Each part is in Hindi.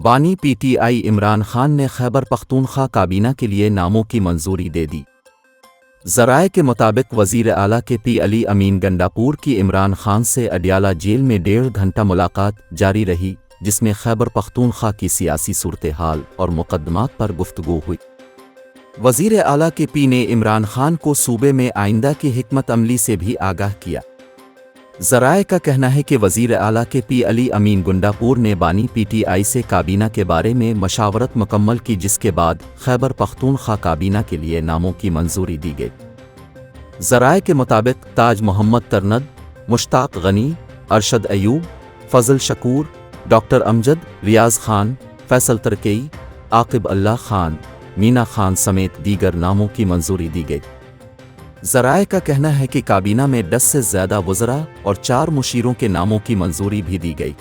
बानी पीटीआई इमरान खान ने खैबर पख्तूनख्वा काबीना के लिए नामों की मंजूरी दे दी। ज़राए के मुताबिक वज़ीर आला के पी अली अमीन गंडापुर की इमरान खान से अडियाला जेल में 1.5 घंटा मुलाकात जारी रही, जिसमें खैबर पख्तूनख्वा की सियासी सूरत हाल और मुकदमात पर गुफ्तगू हुई। वज़ीर आला के पी ने इमरान खान को सूबे में आइंदा की हिकमत अमली से भी आगाह किया। ज़राए का कहना है कि वज़ीर आला के पी अली अमीन गंडापुर ने बानी पीटीआई से काबीना के बारे में मशावरत मुकम्मल की, जिसके बाद खैबर पख्तूनख्वा काबीना के लिए नामों की मंजूरी दी गई। ज़राए के मुताबिक ताज मोहम्मद तरनद, मुश्ताक गनी, अरशद अयूब, फजल शकूर, डॉक्टर अमजद, रियाज खान, फैसल तरकेई, आकिब अल्लाह खान, मीना खान समेत दीगर नामों की मंजूरी दी गई। ज़राए का कहना है कि काबीना में 10 से ज़्यादा वज़रा और 4 मुशीरों के नामों की मंजूरी भी दी गई।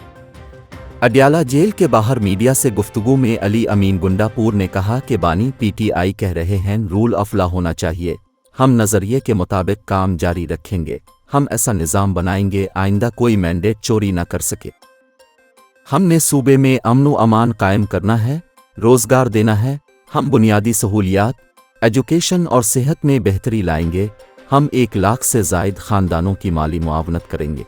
अडियाला जेल के बाहर मीडिया से गुफ्तगू में अली अमीन गंडापुर ने कहा कि बानी पीटीआई कह रहे हैं रूल ऑफ लॉ होना चाहिए, हम नज़रिए के मुताबिक काम जारी रखेंगे, हम ऐसा निज़ाम बनाएंगे आइंदा कोई मैंडेट चोरी न कर सके। हमने सूबे में अमन व अमान कायम करना है, रोज़गार देना है, हम बुनियादी सहूलियात, एजुकेशन और सेहत में बेहतरी लाएंगे, हम 1 लाख से ज़ायद ख़ानदानों की माली मुआवनत करेंगे।